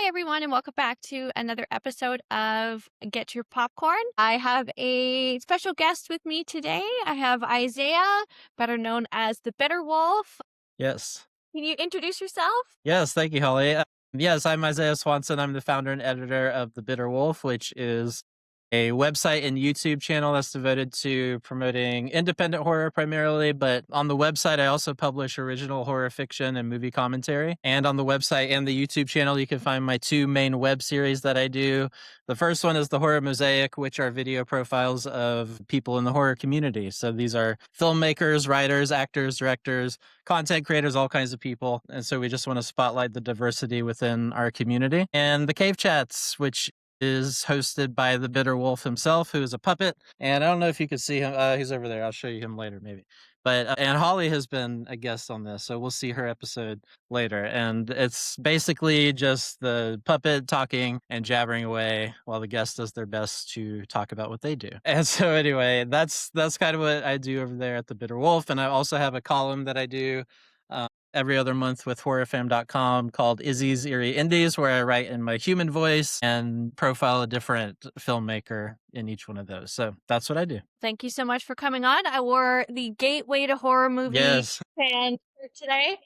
Hi, everyone, and welcome back to another episode of Get Your Popcorn. I have a special guest with me today. I have Isaiah, better known as the Bitterwolf. Yes. Can you introduce yourself? Yes, thank you, Holly. Yes, I'm Isaiah Swanson. I'm the founder and editor of The Bitterwolf, which is a website and YouTube channel that's devoted to promoting independent horror primarily. But on the website, I also publish original horror fiction and movie commentary. And on the website and the YouTube channel, you can find my two main web series that I do. The first one is the Horror Mosaic, which are video profiles of people in the horror community. So these are filmmakers, writers, actors, directors, content creators, all kinds of people. And so we just want to spotlight the diversity within our community. And the Cave Chats, which is hosted by the Bitter Wolf himself, who is a puppet. And I don't know if you can see him. He's over there. I'll show you him later, maybe. But and Holly has been a guest on this, so we'll see her episode later. And it's basically just the puppet talking and jabbering away while the guest does their best to talk about what they do. And so anyway, that's kind of what I do over there at the Bitter Wolf. And I also have a column that I do every other month with horrorfam.com called Izzy's Eerie Indies, where I write in my human voice and profile a different filmmaker in each one of those. So that's what I do. Thank you so much for coming on. I wore the Gateway to Horror Movie Yes. fan shirt today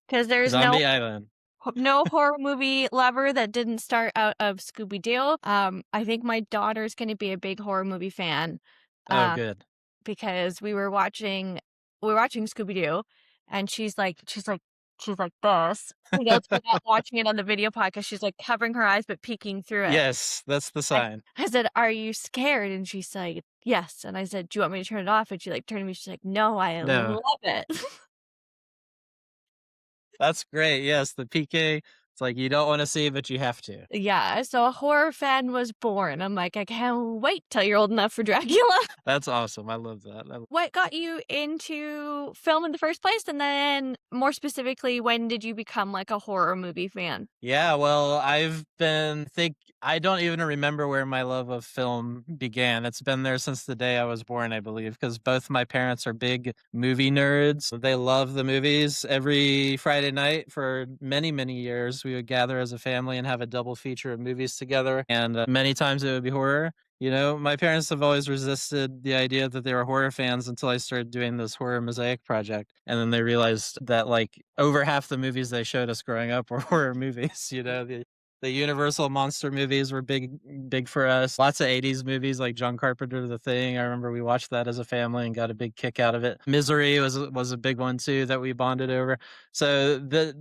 because there's Zombie Island. no horror movie lover that didn't start out of Scooby-Doo. I think my daughter's going to be a big horror movie fan. Oh, good. Because we were watching Scooby-Doo, and she's like this. You know, we're not watching it on the video podcast. She's like covering her eyes but peeking through it. Yes, that's the sign. I said, "Are you scared?" And she's like, "Yes." And I said, "Do you want me to turn it off?" And she like turned to me. She's like, "No, I No. love it." That's great. Yes, the PK. It's like you don't want to see, but you have to. Yeah, so a horror fan was born. I'm like, I can't wait till you're old enough for Dracula. That's awesome. I love that. What got you into film in the first place? And then more specifically, when did you become like a horror movie fan? Yeah, well, I don't even remember where my love of film began. It's been there since the day I was born, I believe, because both my parents are big movie nerds. They love the movies. Every Friday night for many, many years, we would gather as a family and have a double feature of movies together. And many times it would be horror. You know, my parents have always resisted the idea that they were horror fans until I started doing this Horror Mosaic project. And then they realized that like over half the movies they showed us growing up were horror movies. You know, the Universal monster movies were big for us. Lots of 80s movies like John Carpenter, The Thing. I remember we watched that as a family and got a big kick out of it. Misery was a big one too that we bonded over. So the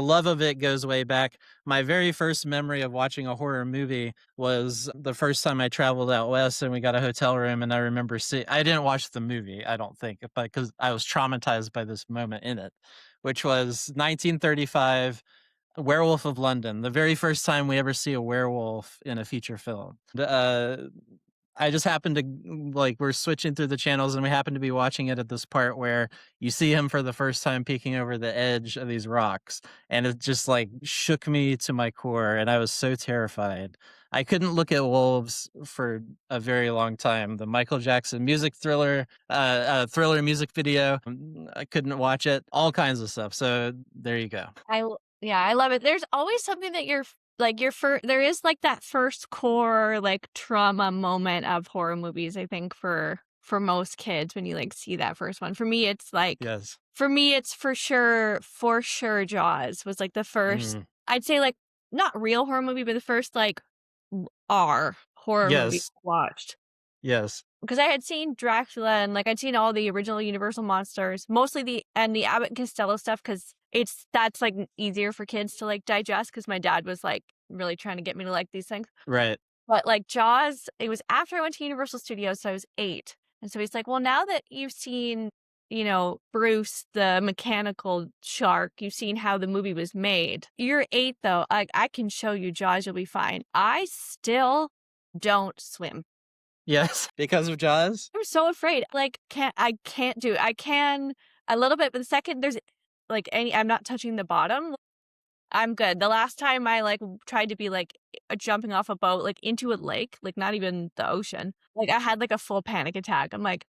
love of it goes way back. My very first memory of watching a horror movie was the first time I traveled out west and we got a hotel room, and I remember I didn't watch the movie, I don't think, because I was traumatized by this moment in it, which was 1935 Werewolf of London, the very first time we ever see a werewolf in a feature film. I just happened to we're switching through the channels and we happened to be watching it at this part where you see him for the first time peeking over the edge of these rocks. And it just like shook me to my core. And I was so terrified. I couldn't look at wolves for a very long time. The Michael Jackson music thriller music video, I couldn't watch it, all kinds of stuff. So there you go. I love it. There's always something that there is like that first core like trauma moment of horror movies, I think for most kids when you like see that first one. For me it's like Yes. For me it's for sure Jaws was like the first I'd say like not real horror movie, but the first like R horror movie Yes. I watched. Yes. Because I had seen Dracula and like I'd seen all the original Universal monsters, mostly the Abbott and Costello stuff, because that's like easier for kids to like digest. Because my dad was like really trying to get me to like these things. Right. But like Jaws, it was after I went to Universal Studios, so I was 8, and so he's like, "Well, now that you've seen, you know, Bruce the mechanical shark, you've seen how the movie was made. You're 8 though. I can show you Jaws. You'll be fine." I still don't swim. Yes, because of Jaws? I'm so afraid. Like, I can't do it. I can a little bit, but the second there's like I'm not touching the bottom, I'm good. The last time I like tried to be like jumping off a boat like into a lake, like not even the ocean, like I had like a full panic attack. I'm like,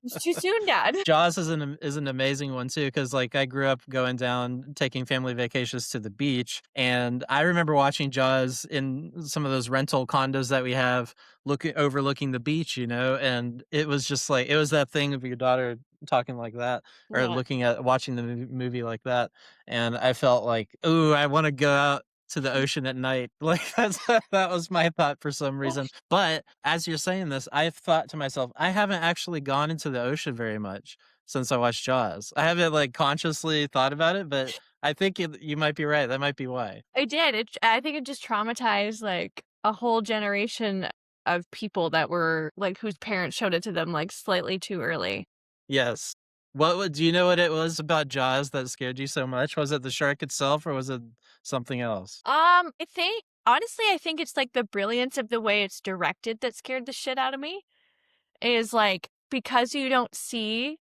It's too soon, Dad. Jaws is an amazing one too, because like I grew up going down taking family vacations to the beach, and I remember watching Jaws in some of those rental condos that we have, looking overlooking the beach, and it was just like it was that thing of your daughter talking like that or Yeah. looking at watching the movie like that, and I felt like, ooh, I want to go out to the ocean at night. Like that was my thought for some reason. But as you're saying this, I've thought to myself, I haven't actually gone into the ocean very much since I watched Jaws. I haven't like consciously thought about it, but I think you might be right. That might be why. I did. I think it just traumatized, like, a whole generation of people that were, like, whose parents showed it to them, like, slightly too early. Yes. Do you know what it was about Jaws that scared you so much? Was it the shark itself or was it something else? I think honestly, I think it's, like, the brilliance of the way it's directed that scared the shit out of me, is, like, because you don't see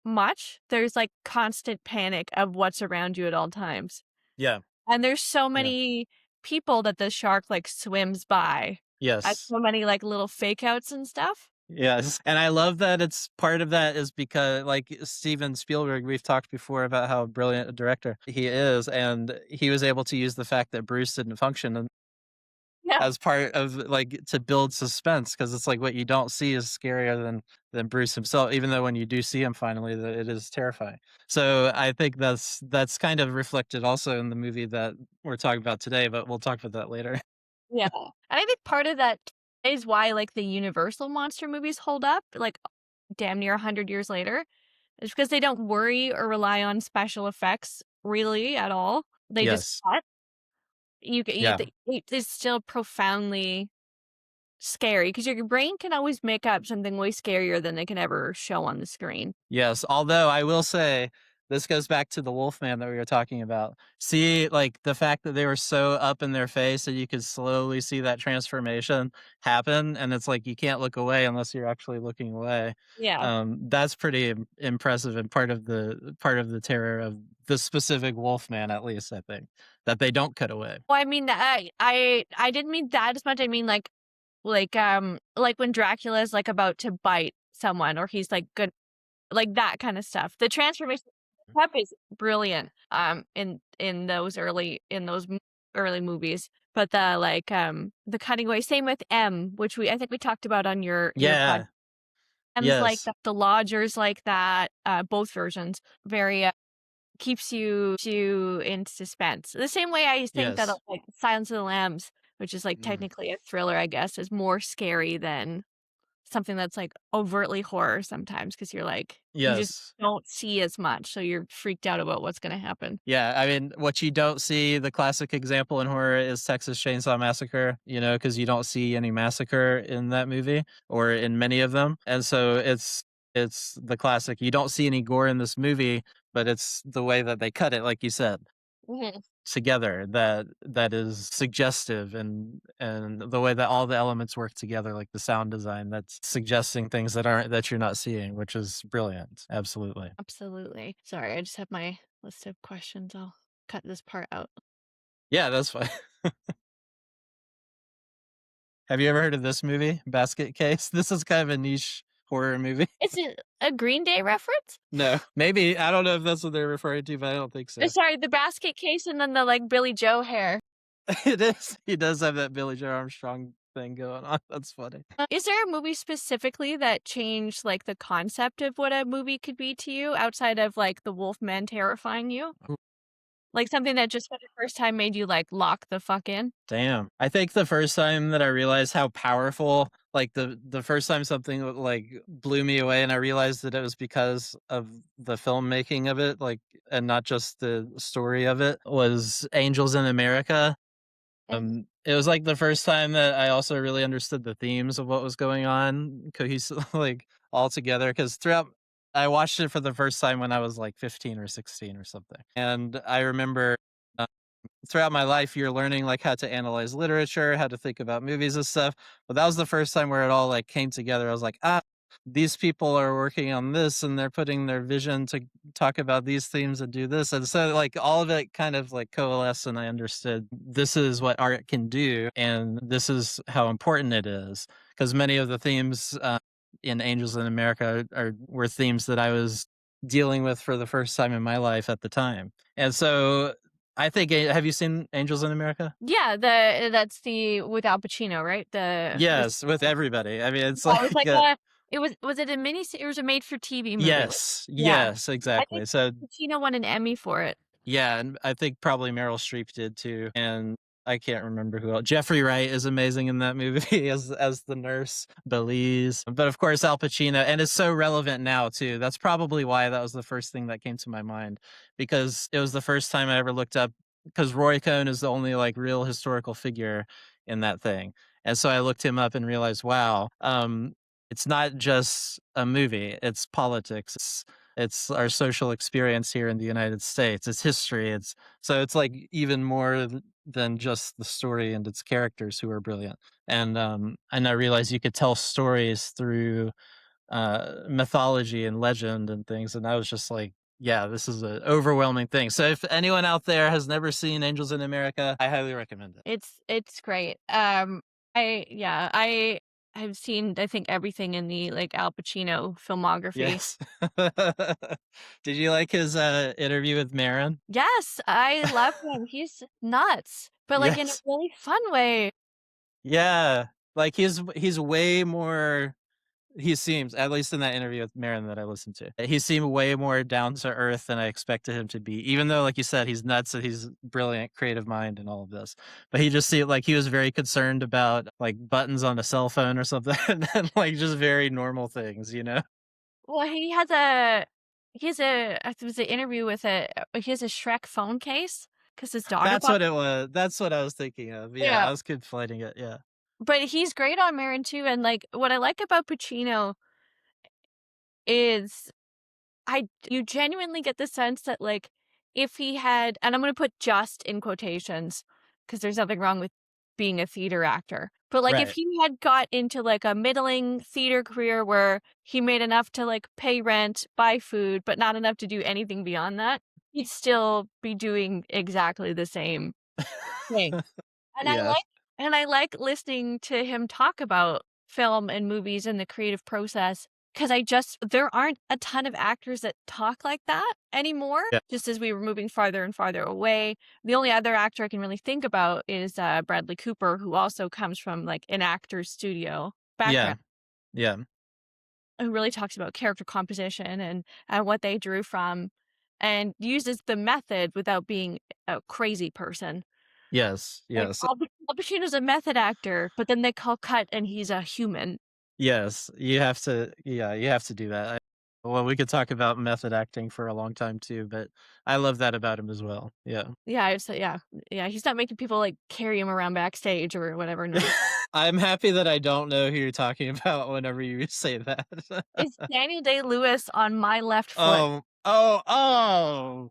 much, there's, like, constant panic of what's around you at all times. Yeah. And there's so Yeah. many people that the shark, like, swims by, and Yes. so many, like, little fake outs and stuff. Yes, and I love that it's part of that is because, like, Steven Spielberg, we've talked before about how brilliant a director he is, and he was able to use the fact that Bruce didn't function and Yeah. as part of, like, to build suspense because it's like what you don't see is scarier than Bruce himself, even though when you do see him finally, that it is terrifying. So, I think that's kind of reflected also in the movie that we're talking about today, but we'll talk about that later. Yeah. And I think part of that is why, like, the Universal monster movies hold up, like, damn near 100 years later, is because they don't worry or rely on special effects really at all. They just Yes. cut. You get you Yeah. the it's still profoundly scary because your brain can always make up something way scarier than they can ever show on the screen. Yes, although I will say this goes back to the Wolfman that we were talking about. See, like the fact that they were so up in their face that you could slowly see that transformation happen, and it's like you can't look away unless you're actually looking away. Yeah. That's pretty impressive and part of the terror of the specific Wolfman, at least I think that they don't cut away. Well, I mean, I didn't mean that as much. I mean, like when Dracula's, like, about to bite someone or he's, like, good like, that kinda stuff. The transformation prep is brilliant, in those early movies, but the cutting away same with M, which I think we talked about on your pod. Yeah. M's like Yes. that, the Lodger's like that, both versions, very, keeps you in suspense. The same way I think that, Yes. like, Silence of the Lambs, which is, like, Mm. technically a thriller, I guess, is more scary than something that's, like, overtly horror sometimes because 'cause you're, like you just Yes. don't see as much, so you're freaked out about what's gonna happen. Yeah, I mean, what you don't see, the classic example in horror is Texas Chainsaw Massacre, because you don't see any massacre in that movie or in many of them. And so it's the classic. You don't see any gore in this movie, but it's the way that they cut it, like you said, Mhm. together that is suggestive and the way that all the elements work together, like the sound design that's suggesting things that you're not seeing, which is brilliant. Absolutely. Absolutely. Sorry, I just have my list of questions. I'll cut this part out. Yeah, that's fine. Have you ever heard of this movie, Basket Case? This is kind of a niche horror movie. Is it a Green Day reference? No, maybe I don't know if that's what they're referring to, but I don't think so. Sorry, the basket case and then the, like, Billy Joe hair. It is. He does have that Billy Joe Armstrong thing going on. That's funny. Is there a movie specifically that changed, like, the concept of what a movie could be to you outside of, like, the Wolfman terrifying you? Like, something that just for the first time made you, like, lock the fuck in? Damn. I think the first time that I realized how powerful, like the first time something like blew me away and I realized that it was because of the filmmaking of it, like and not just the story of it, was Angels in America. It was, like, the first time that I also really understood the themes of what was going on cohesive like, all together. Because throughout I watched it for the first time when I was, like, 15 or 16 or something, and I remember, uh, throughout my life, you're learning, like, how to analyze literature, how to think about movies and stuff, but that was the first time where it all, like, came together. I was like, "Ah, these people are working on this, and they're putting their vision to talk about these themes and do this," and so, like, all of it kind of, like, coalesced, and I understood this is what art can do, and this is how important it is. Because many of the themes, in Angels in America are were themes that I was dealing with for the first time in my life at the time. And so I think have you seen Angels in America? Yeah, that's the with Al Pacino, right? The Yes, with everybody. I mean, it's yeah, it was like, like it was it a or was a made for TV movie? yes, Yeah. yes, I think exactly. So Pacino won an Emmy for it. yeah, and I think probably Meryl Streep did too, and I can't remember who else. Jeffrey Wright is amazing in that movie as the nurse, Belize. But of course, Al Pacino, and it's so relevant now too. That's probably why that was the first thing that came to my mind, because it was the first time I ever looked up. Because Roy Cohn is the only like real historical figure in that thing, and so I looked him up and realized, wow, it's not just a movie; it's politics. It's our social experience here in the United States. It's history. It's so it's like even more than just the story and its characters who are brilliant. And I realized you could tell stories through mythology and legend and things. And I was just like, yeah, this is an overwhelming thing. So if anyone out there has never seen Angels in America, I highly recommend it. It's great. I have seen I think everything in the like Al Pacino filmography. Yes. Did you like his interview with Marin? Yes, I love him. He's nuts, but like in a Yes. really fun way. Yeah, like, he's way more he seems, at least in that interview with Marin that I listened to, he seemed way more down to earth than I expected him to be, even though, like you said, he's nuts and he's brilliant creative mind and all of this. But he just seemed like he was very concerned about, like, buttons on a cell phone or something, and, like, just very normal things, you know? Well, he has a it was an interview with he has a Shrek phone case because his daughter That's bought. what it was. That's what I was thinking of. Yeah, Yeah, I was conflating it, yeah. but he's great on Marin too. And like what I like about Pacino is you genuinely get the sense that, like, if he had and I'm gonna put "just" in quotations because there's nothing wrong with being a theater actor, but, like, if Right. he had got into, like, a middling theater career where he made enough to, like, pay rent, buy food, but not enough to do anything beyond that, he'd still be doing exactly the same thing. And Yes. I like listening to him talk about film and movies and the creative process because I just there aren't a ton of actors that talk like that anymore, Yeah. just as we were moving farther and farther away. The only other actor I can really think about is, Bradley Cooper, who also comes from, like, an actor's studio background, Yeah. Yeah. who really talks about character composition and what they drew from, and uses the method without being a crazy person. Yes. Like, Yes. Al Pacino's a method actor, but then they call cut and he's a human. Yes, you have to yeah, you have to do that. Well, we could talk about method acting for a long time too, but I love that about him as well. Yeah. Yeah, yeah, he's not making people, like, carry him around backstage or whatever, no. I'm happy that I don't know who you're talking about whenever you say that. It's Daniel Day-Lewis on My Left Foot, Oh,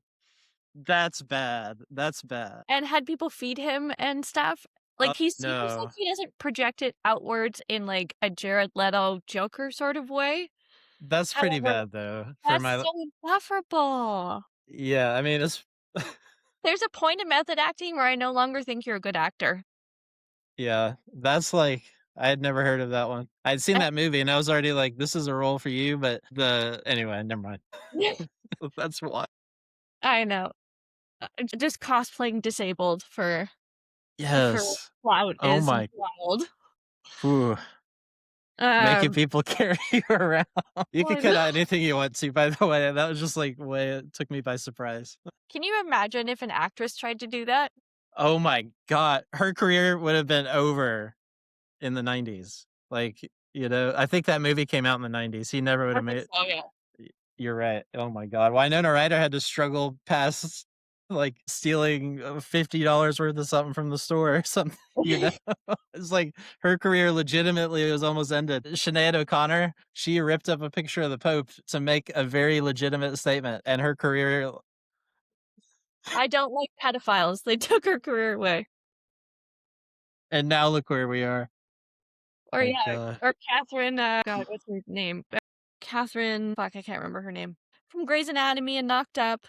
that's bad, that's bad. and had people feed him and stuff. Oh, Like, he seems like no. he doesn't project it outwards in, like, a Jared Leto Joker sort of way. That's pretty However, bad though for that's my so insufferable. yeah, I mean, it's There's a point in method acting where I no longer think you're a good actor. yeah, that's like I had never heard of that one. I'd seen that movie and I was already like, "This is a role for you," but the anyway, never mind. That's why. I know. Just cosplaying disabled for Yes. clout Oh is my wild. Ooh, making Um, people carry you around. You can I cut know. out anything you want to, by the way. That was just, like, way it took me by surprise. Can you imagine if an actress tried to do that? Oh my god. Her career would have been over in the '90s. Like, you know, I think that movie came out in the '90s. He never would I have think made so, yeah. Y you're right. Oh my god. Winona Ryder had to struggle past, like, stealing, $50 worth of something from the store or something, you know? It's like her career legitimately was almost ended. Sinead O'Connor, she ripped up a picture of the Pope to make a very legitimate statement, and her career I don't like pedophiles. They took her career away. and now look where we are. Or My yeah, god. or Catherine, God, what's her name? Catherine, fuck, I can't remember her name. From Grey's Anatomy and Knocked Up.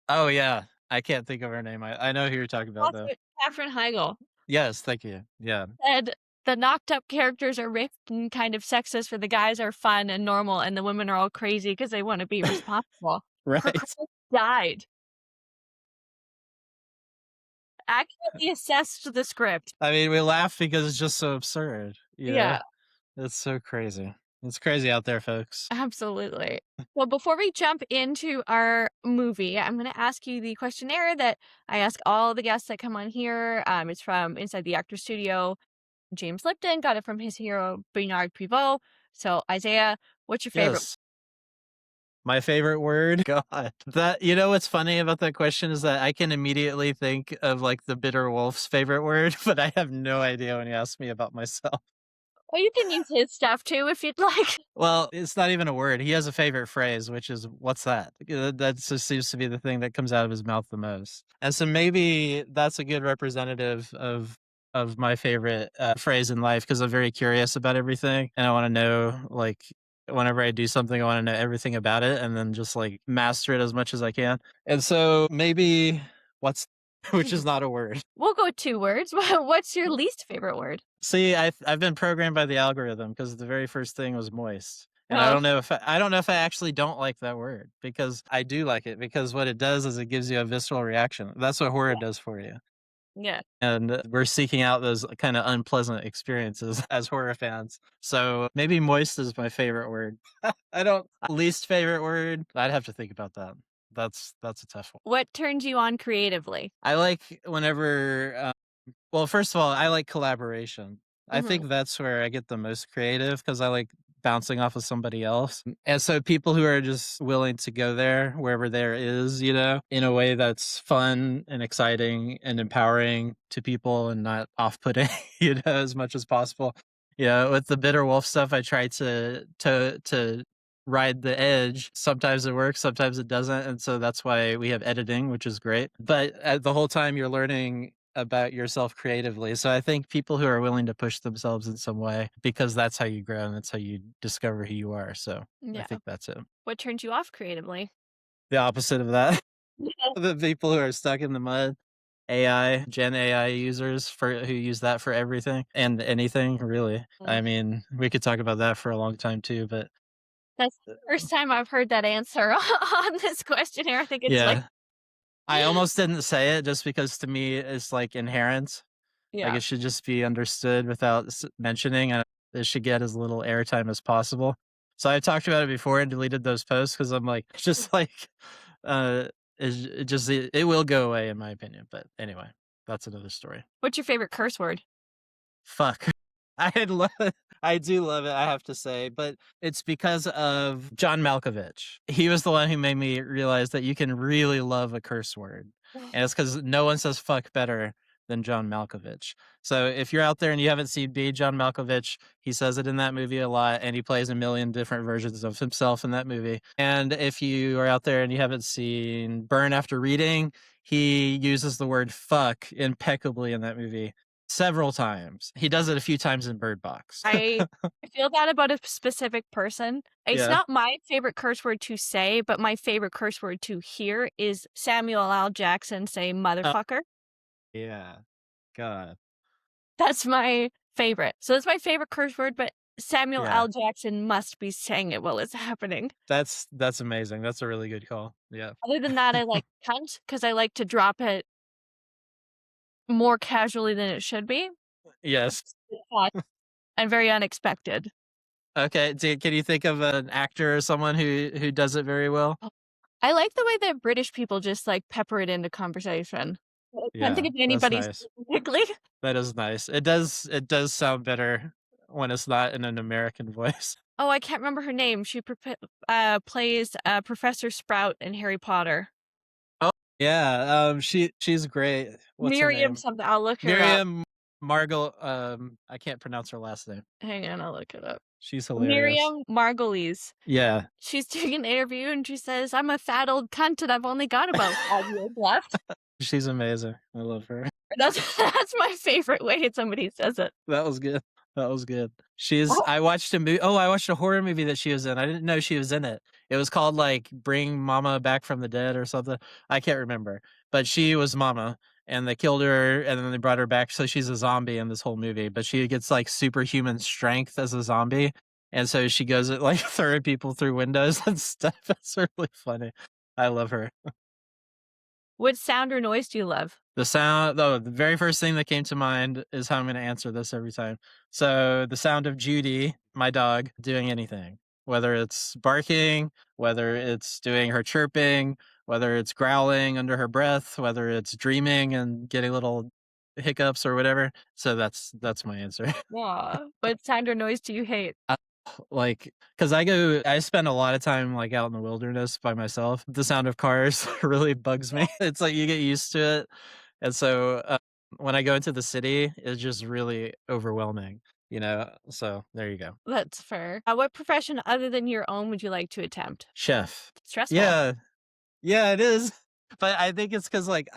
Oh, yeah. I can't think of her name. I know who you're talking about, though. Catherine Heigl Yes, thank you. Yeah. said the knocked up characters are ripped and kind of sexist, where the guys are fun and normal, and the women are all crazy because they want to be responsible. Her Right. crush died. Accurately assessed the script. I mean, we laugh because it's just so absurd, you know? Yeah, It's so crazy. It's crazy out there, folks. absolutely. Well, before we jump into our movie, I'm going to ask you the questionnaire that I ask all the guests that come on here. It's from Inside the Actor Studio. James Lipton got it from his hero, Bernard Pivot. So, Isaiah, what's your favorite? Yes. My favorite word? God. That you know what's funny about that question is that I can immediately think of, like, the bitter wolf's favorite word, but I have no idea when you ask me about myself. Well, you can use his stuff too if you'd like. Well, it's not even a word. He has a favorite phrase, which is, "What's that?" That just seems to be the thing that comes out of his mouth the most. And so maybe that's a good representative of my favorite, phrase in life because 'cause I'm very curious about everything, and I wanna know, like, whenever I do something, I wanna know everything about it and then just, like, master it as much as I can. And so maybe what's which is not a word. We'll go 2 words. What's your least favorite word? See, I've been programmed by the algorithm because the very first thing was moist, and Oh, I don't know if I actually don't like that word because I do like it because what it does is it gives you a visceral reaction. That's what horror does for you, yeah. and we're seeking out those kinda unpleasant experiences as horror fans. So maybe moist is my favorite word. I don't least favorite word, I'd have to think about that. That's a tough one. What turns you on creatively? I like whenever, well, first of all, I like collaboration. I Mhm. think that's where I get the most creative because I like bouncing off of somebody else. And so people who are just willing to go there, wherever there is, you know, in a way that's fun and exciting and empowering to people and not off putting, you know, as much as possible. Yeah, with the bitter wolf stuff, I try to ride the edge. Sometimes it works, sometimes it doesn't. And so that's why we have editing, which is great. But the whole time you're learning about yourself creatively. So I think people who are willing to push themselves in some way because that's how you grow and that's how you discover who you are. So I Yeah. think that's it. What turns you off creatively? The opposite of that. The people who are stuck in the mud. AI, Gen AI users for who use that for everything and anything really. Mm. I mean, we could talk about that for a long time too, but That's the first time I've heard that answer on this questionnaire. I think it's like yeah. I almost didn't say it just because to me it's like inherent. Like, yeah. it should just be understood without mentioning, and it should get as little airtime as possible. So I talked about it before and deleted those posts because 'cause I'm like, just like, uh, it will go away in my opinion, but anyway, that's another story. What's your favorite curse word? Fuck. I love it. I do love it, I have to say, but it's because of John Malkovich. He was the one who made me realize that you can really love a curse word, and it's because no one says "fuck" better than John Malkovich. So if you're out there and you haven't seen Be John Malkovich, he says it in that movie a lot, and he plays a million different versions of himself in that movie. And if you are out there and you haven't seen Burn After Reading, he uses the word "fuck" impeccably in that movie. Several times. He does it a few times in Bird Box. I feel that about a specific person. It's Yeah. not my favorite curse word to say, but my favorite curse word to hear is Samuel L. Jackson say Oh, motherfucker. yeah. God. That's my favorite. So that's my favorite curse word, but Samuel Yeah. L. Jackson must be saying it while it's happening. That's amazing. That's a really good call. Yeah. Other than that, I like cunt because I like to drop it more casually than it should be. Yes. It's fun and very unexpected. Okay. Can you think of an actor or someone who does it very well? I like the way that British people just, like, pepper it into conversation. I can't think Yeah, of that's anybody nice. specifically. That is nice. It does sound better when it's not in an American voice. Oh, I can't remember her name. She plays, Professor Sprout in Harry Potter. Oh, yeah. She's great. What's her Miriam name? something, I'll look her up. Miriam Margot. I can't pronounce her last name. Hang on, I'll look it up. She's hilarious. Miriam Margolyes. Yeah, She's doing an interview and she says, "I'm a fat old cunt and I've only got about 5 years left." she's amazing. I love her. That's my favorite way somebody says it. That was good. That was good. Oh, I watched a movie. Oh, I watched a horror movie that she was in. I didn't know she was in it. It was called like Bring Mama Back from the Dead or something. I can't remember, but she was Mama, and they killed her, and then they brought her back, so she's a zombie in this whole movie, but she gets, like, superhuman strength as a zombie, and so she goes at, like, throwing people through windows and stuff. It's really funny. I love her. What sound or noise do you love? The very first thing that came to mind is how I'm gonna answer this every time. So, the sound of Judy, my dog, doing anything, whether it's barking, whether it's doing her chirping, whether it's growling under her breath, whether it's dreaming and getting little hiccups or whatever. So that's my answer. Aw. What sound or noise do you hate? Like, cause I spend a lot of time, like, out in the wilderness by myself. The sound of cars really bugs me. It's like you get used to it, and so, when I go into the city, it's just really overwhelming, you know? So, there you go. That's fair. What profession other than your own would you like to attempt? Chef. Stressful. Yeah. Yeah, it is. But I think it's 'cause, like,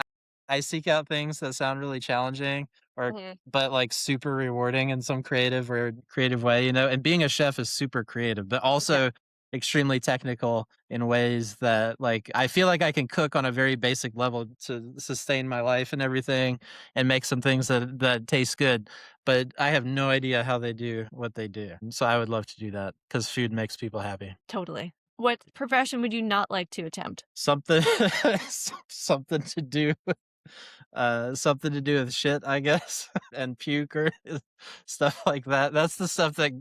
I seek out things that sound really challenging or Mhm. but, like, super rewarding in some creative way, you know? And being a chef is super creative, but Yeah, also extremely technical in ways that, like, I feel like I can cook on a very basic level to sustain my life and everything and make some things that taste good, but I have no idea how they do what they do. So I would love to do that because food makes people happy. totally. What profession would you not like to attempt? Something something to do something to do with shit, I guess, and puke or stuff like that. That's the stuff that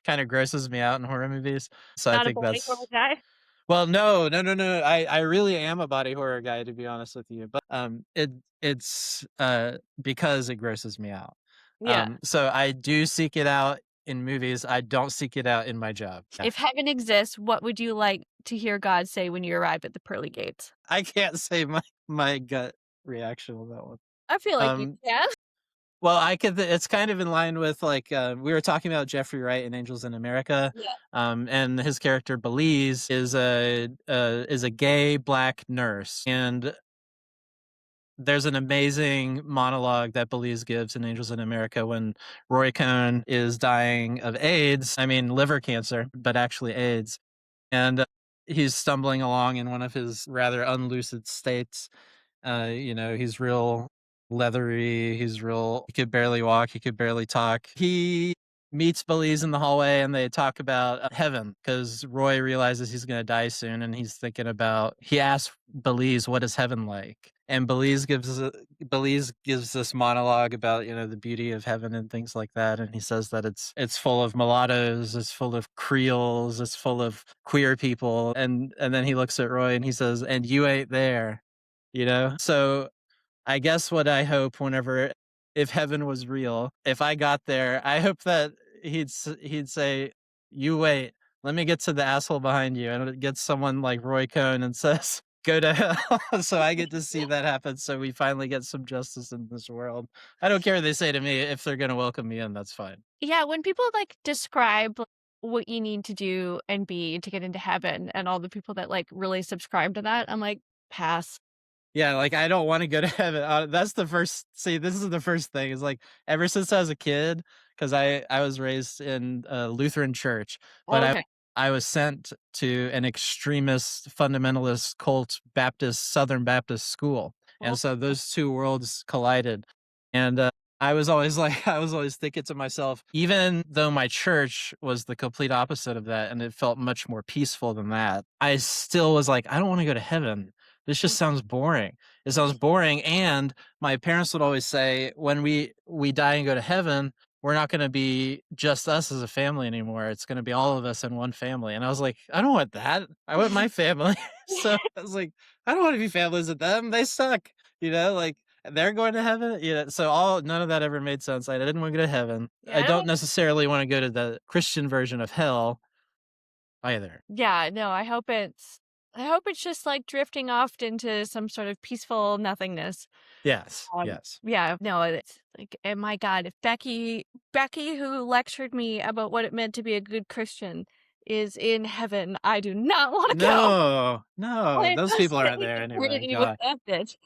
kinda grosses me out in horror movies. So I Not a think body horror that's guy? well, no, no, no, no. I really am a body horror guy, to be honest with you, but, it's, because it grosses me out. Yeah. So I do seek it out in movies. I don't seek it out in my job. Yeah. If heaven exists, what would you like to hear God say when you arrive at the pearly gates? I can't say my gut reaction on that one. I feel like you Um, can. well, I could it's kind of in line with, like, we were talking about Jeffrey Wright in Angels in America, Yeah. and his character Belize is a gay black nurse, and there's an amazing monologue that Belize gives in Angels in America when Roy Cohn is dying of AIDS, I mean, liver cancer, but actually AIDS, and, he's stumbling along in one of his rather unlucid states. You know, he's real leathery. He could barely walk. He could barely talk. He meets Belize in the hallway and they talk about heaven because Roy realizes he's going to die soon. And he asks Belize, what is heaven like? And Belize gives this monologue about, you know, the beauty of heaven and things like that. And he says that it's full of mulattoes, it's full of Creoles, it's full of queer people. And then he looks at Roy and he says, and you ain't there, you know? So I guess what I hope whenever if heaven was real, if I got there, I hope that he'd say, "You wait, let me get to the asshole behind you," and it gets someone like Roy Cohn and says, "Go to hell." So I get to see that happen. So we finally get some justice in this world. I don't care what they say to me if they're gonna welcome me in. That's fine. Yeah, when people, like, describe what you need to do and be to get into heaven and all the people that, like, really subscribe to that, I'm like, "Pass." Yeah, like, I don't wanna go to heaven, that's the first see, this is the first thing, is, like, ever since I was a kid, because I was raised in a Lutheran church, but Okay. I was sent to an extremist, fundamentalist cult Baptist Southern Baptist school, and Oh, so those 2 worlds collided, and, I was always like I was always thinking to myself, even though my church was the complete opposite of that, and it felt much more peaceful than that, I still was like, "I don't wanna go to heaven." This just sounds boring. It sounds boring, and my parents would always say, "When we die and go to heaven, we're not gonna be just us as a family anymore. It's gonna be all of us in one family." And I was like, "I don't want that. I want my family." So I was like, "I don't wanna be families with them. They suck." You know, like, they're going to heaven? You know, so all none of that ever made sense. I didn't wanna go to heaven. yeah, I I don't don't want necessarily wanna go to the Christian version of hell either. yeah, no, I hope it's just, like, drifting off into some sort of peaceful nothingness. Yes, yes. Yeah, no, it's like, and my god, if Becky who lectured me about what it meant to be a good Christian is in heaven, I do not wanna go. No, no, I those am people aren't spending there anyway, eternity with god. that bitch.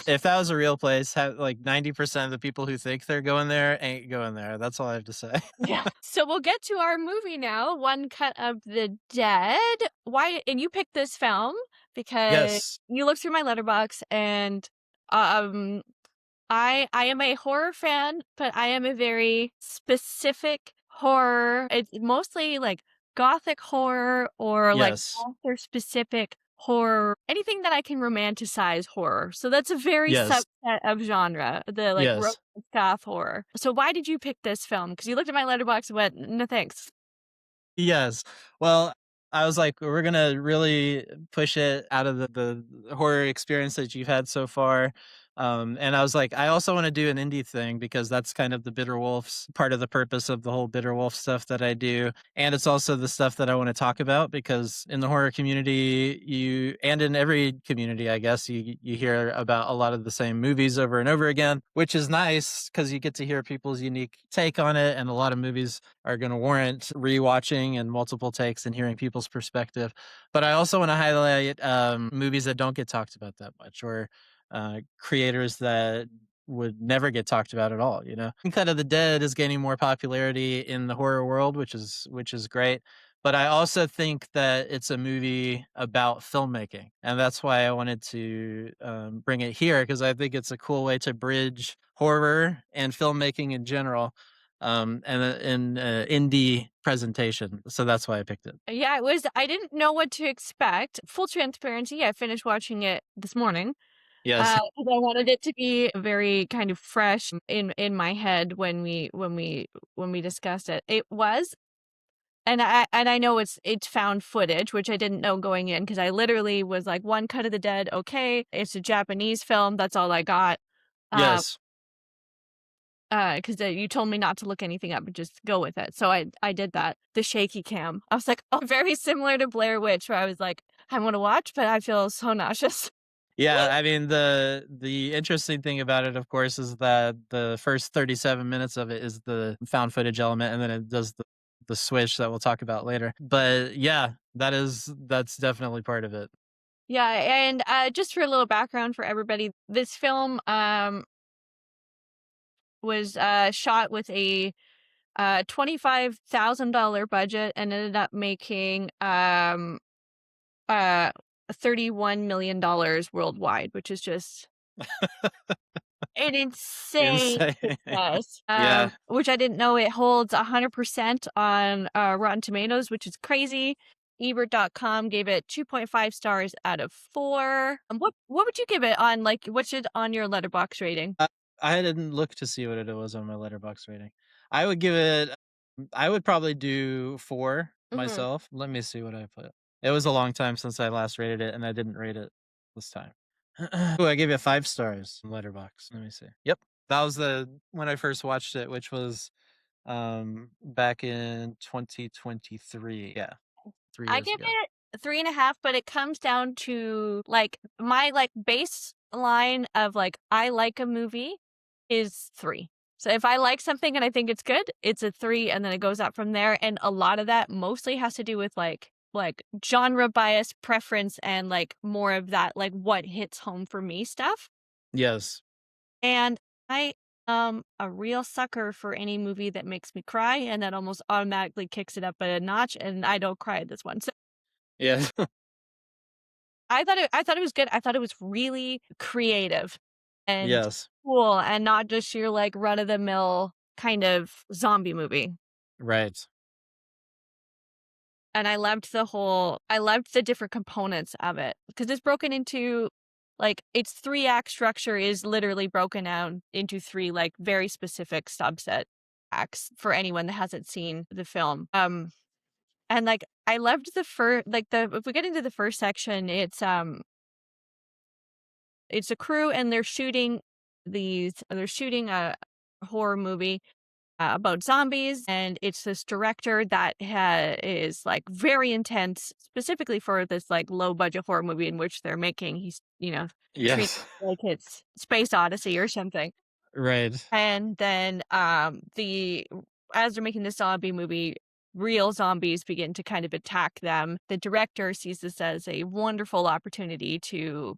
If that was a real place, like, 90% of the people who think they're going there ain't going there, that's all I have to say. Yeah. So we'll get to our movie now, One Cut of the Dead. Why and you picked this film because Yes. you looked through my letterbox and, um I am a horror fan, but I am a very specific horror. It's mostly like gothic horror or like Yes. author specific horror, anything that I can romanticize horror. So that's a very Yes. subset of genre, the like romance Yes. goth horror. So why did you pick this film? Because you looked at my letterbox and went, no thanks. Yes. Well, I was like, we're gonna really push it out of the horror experience that you've had so far. And I was like, I also want to do an indie thing because that's kind of the Bitter Wolf's part of the purpose of the whole Bitter Wolf stuff that I do. And it's also the stuff that I want to talk about because in the horror community, you and in every community, I guess, you hear about a lot of the same movies over and over again, which is nice because you get to hear people's unique take on it. And a lot of movies are going to warrant rewatching and multiple takes and hearing people's perspective. But I also want to highlight movies that don't get talked about that much, or creators that would never get talked about at all. You know, Cut of the Dead is gaining more popularity in the horror world, which is great. But I also think that it's a movie about filmmaking, and that's why I wanted to bring it here because I think it's a cool way to bridge horror and filmmaking in general and in indie presentation. So that's why I picked it. Yeah, it was, I didn't know what to expect. Full transparency, I finished watching it this morning. Yes. 'Cause I wanted it to be very kind of fresh in my head when we discussed it. It was, and I know it's found footage, which I didn't know going in because I literally was like, "One Cut of the Dead, okay, it's a Japanese film, that's all I got." Um, Yes. 'Cause you told me not to look anything up, but just go with it. So I did that. The shaky cam. I was like, "Oh, very similar to Blair Witch," where I was like, "I wanna watch, but I feel so nauseous." Yeah, I mean the interesting thing about it, of course, is that the first 37 minutes of it is the found footage element, and then it does the switch that we'll talk about later. But yeah, that's definitely part of it. Yeah, and, just for a little background for everybody, this film, was, shot with a, $25,000 budget and ended up making, uh, $31 million worldwide, which is just an insane Insane. success, Yeah. which I didn't know it holds 100% on, Rotten Tomatoes, which is crazy. Ebert.com gave it 2.5 stars out of 4. What would you give it on, like, what's it on your letterbox rating? I I didn't look to see what it was on my letterbox rating. I would give it I would probably do 4 Mhm. myself. Let me see what I put. It was a long time since I last rated it, and I didn't rate it this time. Ooh, I gave it 5 stars on Letterboxd. Let me see. Yep. That was the when I first watched it, which was, back in 2023. Yeah, 3 I years give ago. it 3.5, but it comes down to, like, my, like, baseline of, like, I like a movie is 3. So if I like something and I think it's good, it's a 3, and then it goes up from there, and a lot of that mostly has to do with, like, genre bias, preference, and, like, more of that, like, what hits home for me stuff, Yes. and I am a real sucker for any movie that makes me cry, and that almost automatically kicks it up a notch, and I don't cry at this one. Yeah. I thought it was good. I thought it was really creative and Yes. cool and not just your, like, run-of-the-mill kind of zombie movie. Right. And I loved the different components of it because it's broken into, like, its 3-act structure is literally broken down into 3, like, very specific subset acts for anyone that hasn't seen the film. And, like, I loved the first, like, the if we get into the first section, it's a crew and they're shooting a horror movie, about zombies, and it's this director that is, like, very intense, specifically for this, like, low budget horror movie in which they're making. He's, treating Yes. it like it's Space Odyssey or something. Right. And then, the as they're making this zombie movie, real zombies begin to kind of attack them. The director sees this as a wonderful opportunity to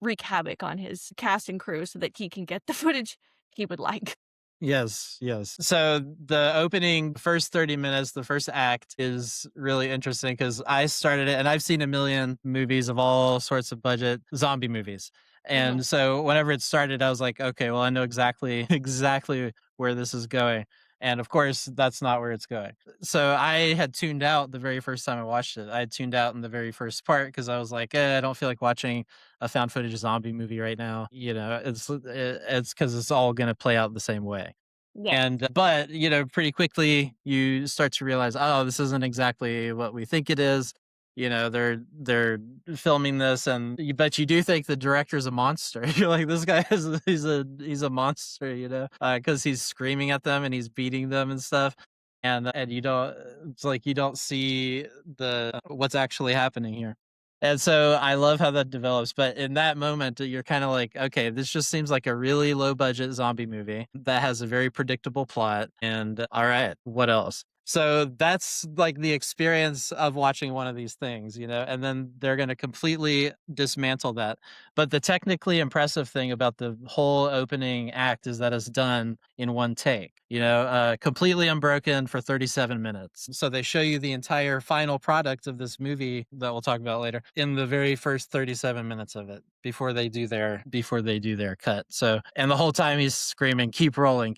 wreak havoc on his cast and crew so that he can get the footage he would like. Yes, yes. So the opening first 30 minutes, the first act is really interesting because I started it and I've seen a million movies of all sorts of budget zombie movies. Mhm. And so whenever it started, I was like, okay, well, I know exactly exactly where this is going. And of course, that's not where it's going. So I had tuned out the very first time I watched it. I had tuned out in the very first part because I was like, I don't feel like watching a found footage zombie movie right now. You know, it's because it's all going to play out the same way. Yeah. And but, pretty quickly you start to realize, "Oh, this isn't exactly what we think it is." They're filming this and you do think the director's a monster. You're like, "This guy is he's a monster," because he's screaming at them and he's beating them and stuff. And you don't it's like you don't see the what's actually happening here. And so I love how that develops, but in that moment, you're kinda like, "Okay, this just seems like a really low budget zombie movie that has a very predictable plot, and alright, what else?" So that's, like, the experience of watching one of these things, and then they're gonna completely dismantle that. But the technically impressive thing about the whole opening act is that it's done in one take, completely unbroken for 37 minutes. So they show you the entire final product of this movie that we'll talk about later in the very first 37 minutes of it before they do their cut. So and the whole time he's screaming, keep rolling,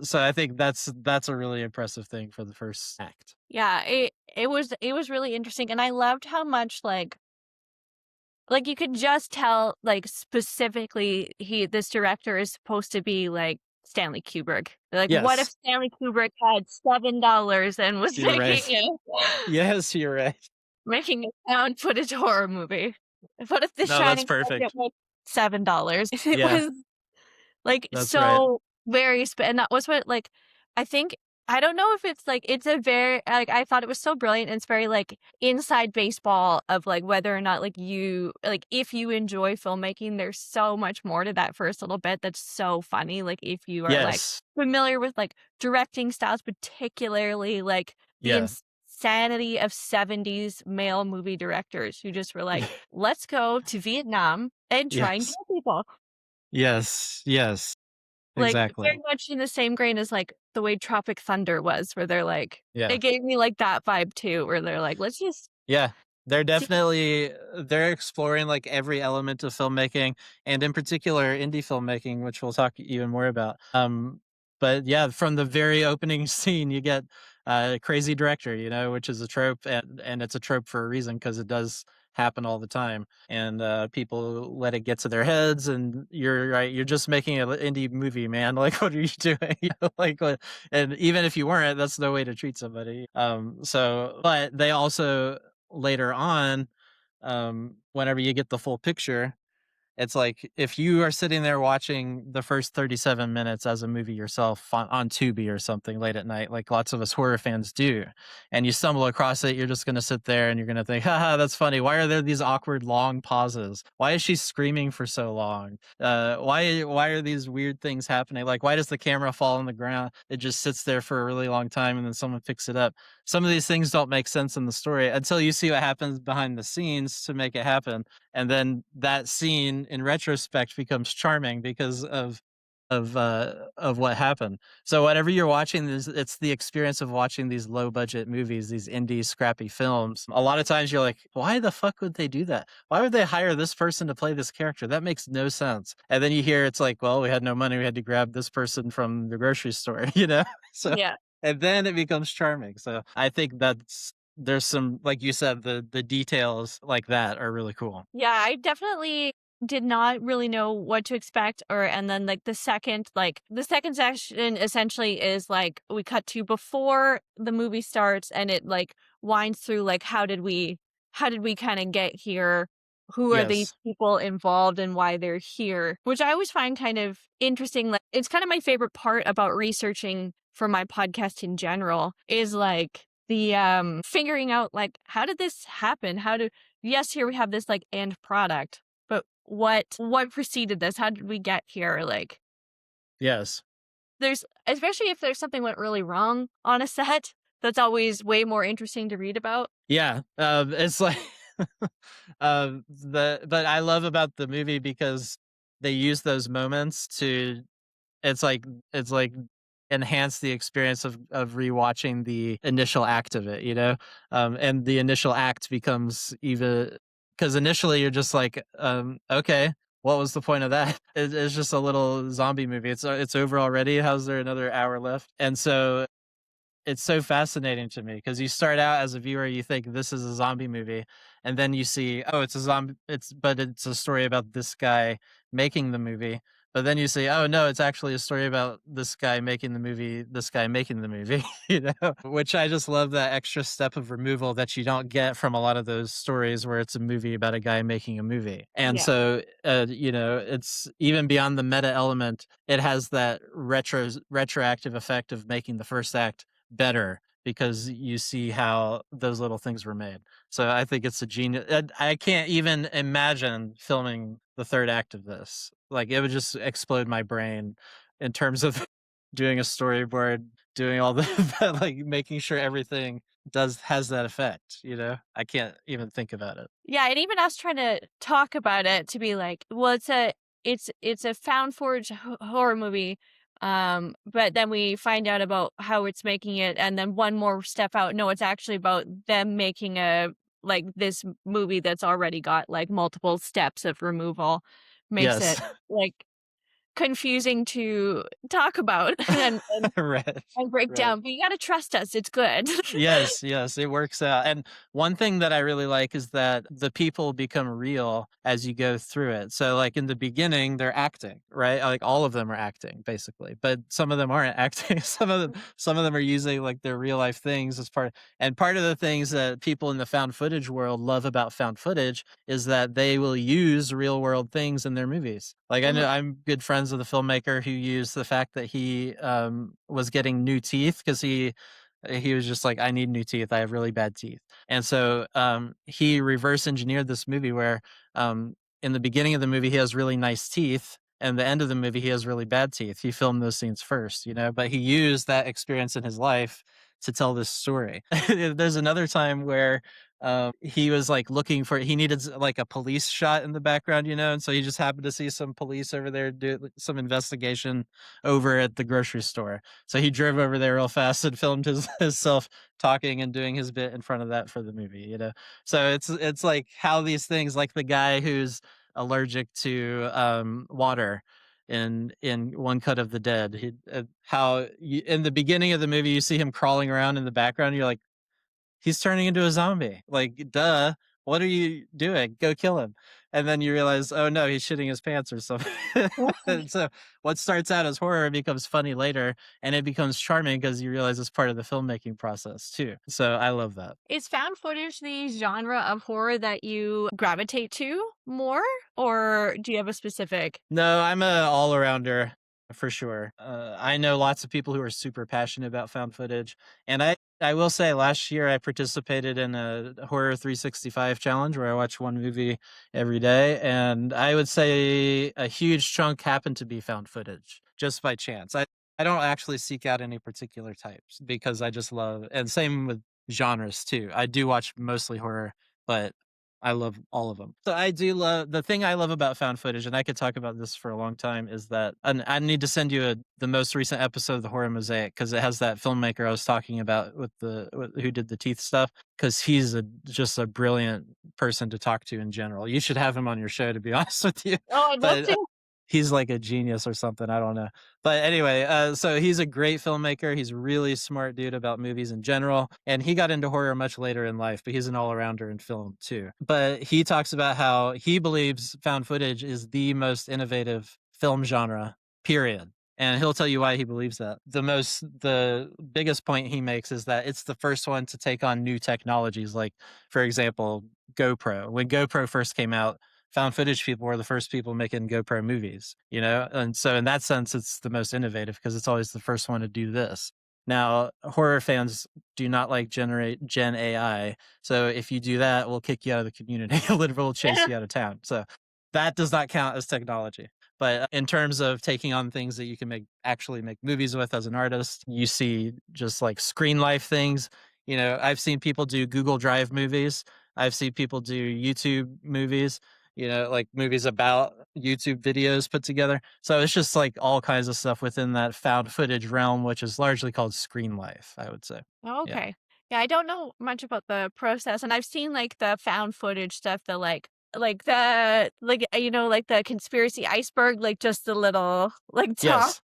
So I think that's a really impressive thing for the first act. Yeah, it was really interesting, and I loved how much, like, you could just tell, like, specifically this director is supposed to be, like, Stanley Kubrick. Like, what if Yes, Stanley Kubrick had $7 and was you're making right. a Yes, you're right. making a found footage horror movie? What if The No, that's Shining budget perfect. was $7? It Yeah, was like, that's right. so very and that was what, like, I think I don't know if it's, like it's a very like, I thought it was so brilliant, and it's very, like, inside baseball of, like, whether or not, if you enjoy filmmaking, there's so much more to that first little bit that's so funny, like, if you are, like, Yes. familiar with, like, directing styles, particularly, like, the Yeah. insanity of '70s male movie directors who just were like, "Let's go to Vietnam and try and Yes. kill people." Yes, yes, Like, exactly. very much in the same grain as, like, the way Tropic Thunder was, where they're like Yeah. it gave me, like, that vibe too, where they're like, "Let's just Yeah. They're see." definitely they're exploring, like, every element of filmmaking, and in particular, indie filmmaking, which we'll talk even more about. But yeah, from the very opening scene, you get a crazy director, which is a trope, and it's a trope for a reason because it does happen all the time, and, people let it get to their heads, and you're right, you're just making an indie movie, man, like, what are you doing? Like, what and even if you weren't, that's no way to treat somebody. But they also later on, whenever you get the full picture, it's like if you are sitting there watching the first 37 minutes as a movie yourself on Tubi or something late at night, like lots of us horror fans do, and you stumble across it, you're just going to sit there and you're going to think, haha, that's funny. Why are there these awkward long pauses? Why is she screaming for so long? Why are these weird things happening? Like, why does the camera fall on the ground? It just sits there for a really long time and then someone picks it up. Some of these things don't make sense in the story until you see what happens behind the scenes to make it happen, and then that scene in retrospect becomes charming because of what happened. So whatever you're watching is it's the experience of watching these low budget movies, these indie scrappy films. A lot of times you're like, why the fuck would they do that? Why would they hire this person to play this character? That makes no sense. And then you hear it's like, well, we had no money, we had to grab this person from the grocery store, So Yeah. and then it becomes charming. So I think there's some, like you said, the details like that are really cool. Yeah, I definitely did not really know what to expect, and then, like, the second section essentially is, like, we cut to before the movie starts, and it, like, winds through, like, how did we kinda get here? Who are these Yes. people involved and why they're here? Which I always find kind of interesting, like, it's kind of my favorite part about researching for my podcast in general is, like, figuring out, like, how did this happen? Yes, here we have this, like, end product, but what preceded this? How did we get here? Like, Yes. there's especially if there's something went really wrong on a set, that's always way more interesting to read about. Yeah. It's like but I love about the movie because they use those moments to It's like it's like enhance the experience of rewatching the initial act of it, and the initial act becomes even because initially you're just like, "Okay, what was the point of that? It's just a little zombie movie. It's over already. How's there another hour left? And so it's so fascinating to me because you start out as a viewer, you think this is a zombie movie, and then you see, oh, it's a zombie. It's a story about this guy making the movie. But then you say, oh no, it's actually a story about this guy making the movie. This guy making the movie, which I just love that extra step of removal that you don't get from a lot of those stories where it's a movie about a guy making a movie. And Yeah. so, it's even beyond the meta element. It has that retroactive effect of making the first act better because you see how those little things were made. So I think it's a genius. I can't even imagine filming the third act of this. Like it would just explode my brain in terms of doing a storyboard, doing all the like making sure everything does has that effect, I can't even think about it. Yeah, and even us trying to talk about it to be like, well, it's a found footage horror movie, but then we find out about how it's making it, and then one more step out, no, it's actually about them making a like this movie that's already got like multiple steps of removal, makes it Yes. like confusing to talk about Right. and break Right. down. But you got to trust us; it's good. Yes, yes, it works out, and one thing that I really like is that the people become real as you go through it. So, like, in the beginning, they're acting, right? Like, all of them are acting, basically, but some of them aren't acting. Some of them are using, like, their real life things as part of the things that people in the found footage world love about found footage is that they will use real world things in their movies. Like, I know Mhm. I'm good friends with a filmmaker who used the fact that he, was getting new teeth because he was just like, "I need new teeth. I have really bad teeth." And so, he reverse engineered this movie where, in the beginning of the movie, he has really nice teeth, and the end of the movie, he has really bad teeth. He filmed those scenes first, but he used that experience in his life to tell this story. There's another time where, he was, like, looking for he needed like, a police shot in the background, and so he just happened to see some police over there do some investigation over at the grocery store. So he drove over there real fast and filmed himself talking and doing his bit in front of that for the movie. So it's like how these things, like the guy who's allergic to water in One Cut of the Dead. In the beginning of the movie you see him crawling around in the background. You're like, he's turning into a zombie. Like, duh. What are you doing? Go kill him. And then you realize, oh no, he's shitting his pants or something. And so what starts out as horror becomes funny later, and it becomes charming because you realize it's part of the filmmaking process too. So I love that. Is found footage the genre of horror that you gravitate to more, or do you have a specific? No, I'm a all-arounder for sure. I know lots of people who are super passionate about found footage, and I will say last year I participated in a Horror 365 challenge where I watch one movie every day, and I would say a huge chunk happened to be found footage just by chance. I don't actually seek out any particular types because I just love, and same with genres too. I do watch mostly horror, but I love all of them. So I do love the thing I love about found footage, and I could talk about this for a long time, is that and I need to send you the most recent episode of the Horror Mosaic because it has that filmmaker I was talking about who did the teeth stuff because he's just a brilliant person to talk to in general. You should have him on your show, to be honest with you. Oh, I'd love But to. he's like a genius or something. I don't know. But anyway, so he's a great filmmaker. He's a really smart dude about movies in general. And he got into horror much later in life, but he's an all arounder in film too. But he talks about how he believes found footage is the most innovative film genre, period. And he'll tell you why he believes that. The biggest point he makes is that it's the first one to take on new technologies, like, for example, GoPro. When GoPro first came out, found footage people were the first people making GoPro movies. And so in that sense, it's the most innovative because it's always the first one to do this. Now, horror fans do not like generate Gen AI. So if you do that, we'll kick you out of the community. Literally will chase you out of town. So that does not count as technology. But in terms of taking on things that you can actually make movies with as an artist, you see just like screen life things. I've seen people do Google Drive movies. I've seen people do YouTube movies, like movies about YouTube videos put together. So it's just like all kinds of stuff within that found footage realm, which is largely called screen life, I would say. Oh, Yeah. okay. Yeah, I don't know much about the process, and I've seen, like, the found footage stuff, the, like, like the conspiracy iceberg, like just a little like top, Yes.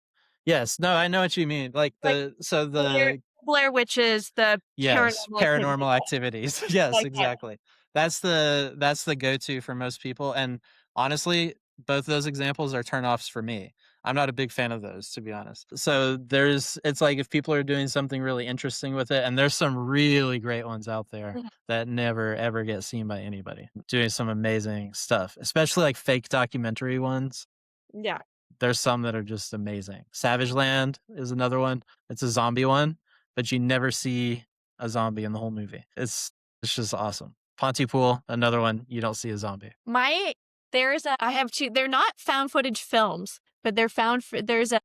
Yes. No, I know what you mean. Like like Blair, the Blair Witches, the yes, paranormal activity, paranormal activities. Yes, like that. exactly. That's the go-to for most people, and honestly, both those examples are turn-offs for me. I'm not a big fan of those, to be honest. So there's it's like if people are doing something really interesting with it, and there's some really great ones out there Mhm. that never ever get seen by anybody, doing some amazing stuff, especially like fake documentary ones. Yeah. There's some that are just amazing. Savage Land is another one. It's a zombie one, but you never see a zombie in the whole movie. It's just awesome. Pontypool, another one, you don't see a zombie. My there's a I have 2, they're not found footage films, but there's a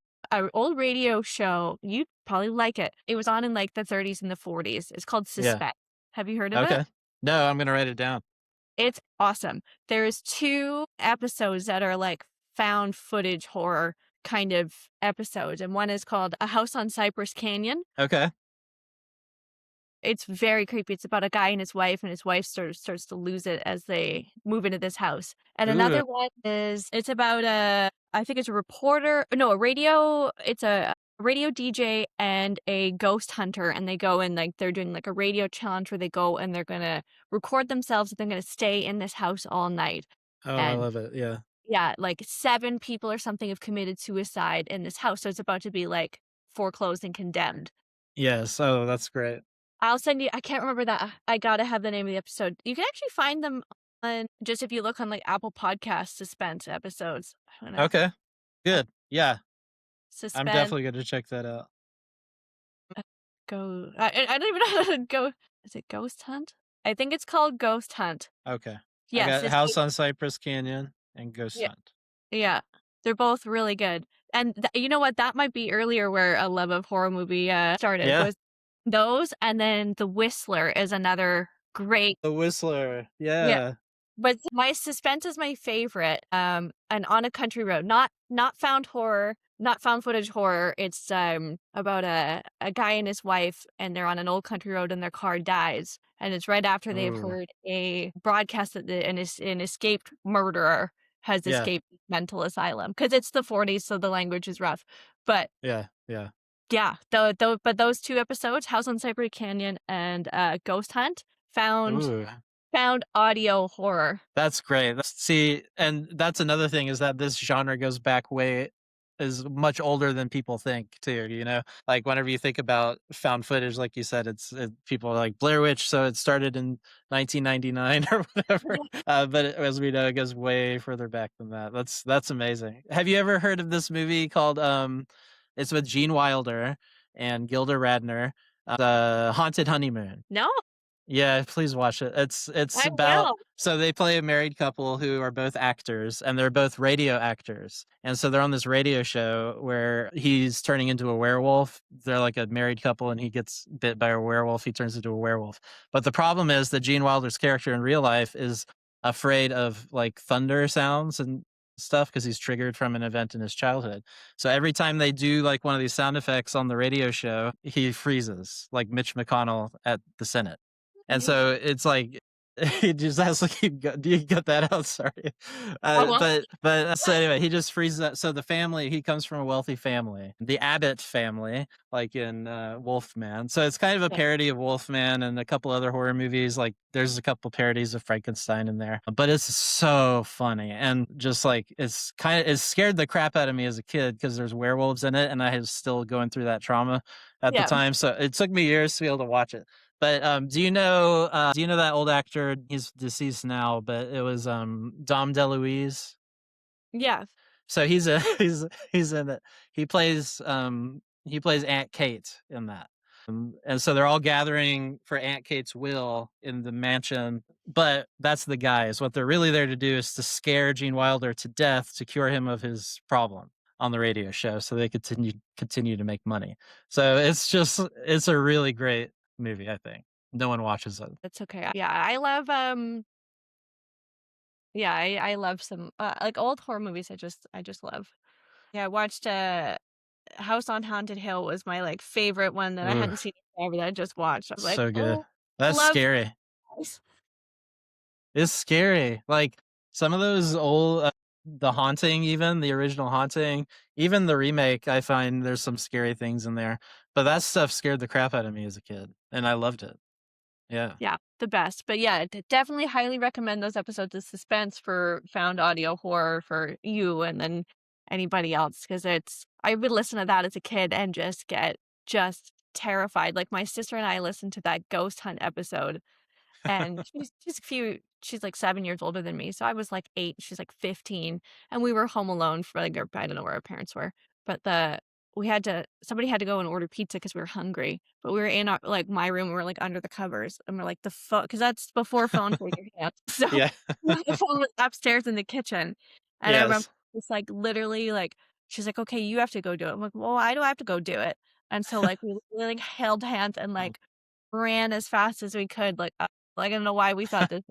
old radio show, you'd probably like it. It was on in, like, the 30s and the 40s. It's called Yeah. Suspect. Have you heard of it? Okay. No, I'm gonna write it down. It's awesome. There's 2 episodes that are, like, found footage horror kind of episodes, and one is called A House on Cypress Canyon. Okay. It's very creepy. It's about a guy and his wife starts to lose it as they move into this house. And Ooh. another one is it's about a I think it's a reporter, no, a radio. It's a radio DJ and a ghost hunter, and they go and like they're doing like a radio challenge where they go and they're gonna record themselves and they're gonna stay in this house all night. Oh, I And love it. Yeah. yeah, like 7 people or something have committed suicide in this house, so it's about to be like foreclosed and condemned. Yes. Oh, that's great. I'll send you I can't remember that I gotta have the name of the episode. You can actually find them on just if you look on, like, Apple Podcasts, suspense episodes. I don't know. Okay. Uh, Good. Yeah. I'm suspense, definitely gonna check that out. go I don't even know how to go is it Ghost Hunt? I think it's called Ghost Hunt. Okay. I Yes, got it's House on Cypress Canyon and Ghost yeah, Hunt. yeah. They're both really good. And you know what? That might be earlier where a love of horror movie, started, Yeah. was those, and then The Whistler is another great The Whistler. yeah. Yeah. But my suspense is my favorite, and On a Country Road, not found horror, not found footage horror, it's, about a guy and his wife, and they're on an old country road and their car dies, and it's right after they've Oh. heard a broadcast that an escaped murderer has Yeah. escaped mental asylum because it's the '40s, so the language is rough, but Yeah. Yeah. yeah, but those 2 episodes, House on Cypress Canyon and, Ghost Hunt, found Ooh. found audio horror. That's great. See, and that's another thing is that this genre goes back way is much older than people think too, you know? Like whenever you think about found footage, like you said, people are like Blair Witch, so it started in 1999 or whatever. But as we know, it goes way further back than that. That's amazing. Have you ever heard of this movie called it's with Gene Wilder and Gilda Radner, The Haunted Honeymoon? No, Yeah, please watch it. It's I about will. so they play a married couple who are both actors and they're both radio actors. And so they're on this radio show where he's turning into a werewolf. They're like a married couple and he gets bit by a werewolf. He turns into a werewolf. But the problem is that Gene Wilder's character in real life is afraid of like thunder sounds and stuff because he's triggered from an event in his childhood. So every time they do like one of these sound effects on the radio show, he freezes like Mitch McConnell at the Senate. And Mhm. so it's like he just has to keep go do you get that out? Sorry. I will. So anyway, he just freezes up so the family he comes from a wealthy family, the Abbott family, like in, Wolfman. So it's kind of a Yeah, parody of Wolfman and a couple other horror movies, like, there's a couple parodies of Frankenstein in there, but it's so funny and just, like, it scared the crap out of me as a kid because there's werewolves in it, and I was still going through that trauma at the yeah, time, so it took me years to be able to watch it. But, do you know that old actor? He's deceased now, but it was, Dom DeLuise. yeah. So he's a he's in it. He plays Aunt Kate in that. And so they're all gathering for Aunt Kate's will in the mansion, but that's the guys. What they're really there to do is to scare Gene Wilder to death to cure him of his problem on the radio show so they continue to make money. So it's a really great movie, I think. No one watches it. That's okay. Yeah, I love, yeah, I love some, like, old horror movies I just love. Yeah, I watched, House on Haunted Hill was my, like, favorite one that I Ooh, hadn't seen in forever that I just watched. I was like, so good. "Oh, I That's love scary. this." It's scary. Like Some of those old, The Haunting, even the original Haunting, even the remake, I find there's some scary things in there. But that stuff scared the crap out of me as a kid, and I loved it. Yeah. Yeah, the best. But yeah, definitely highly recommend those episodes of Suspense for found audio horror for you and then anybody else because I would listen to that as a kid and just get just terrified. Like my sister and I listened to that ghost hunt episode and she's like 7 years older than me, so I was like 8, she's like 15, and we were home alone for, like, our I don't know where our parents were, but the we had to somebody had to go and order pizza because we were hungry, but we were in our like, my room, we were, like, under the covers, and we're like, "The phone, because that's before phones were in your hand, so Yeah. the phone was upstairs in the kitchen, and I remember Yes. just, like, literally, like she's like, "Okay, you have to go do it." I'm like, "Well, why do I have to go do it?" And so, like, we literally, like, held hands and, like, ran as fast as we could, like, I don't know why we thought this.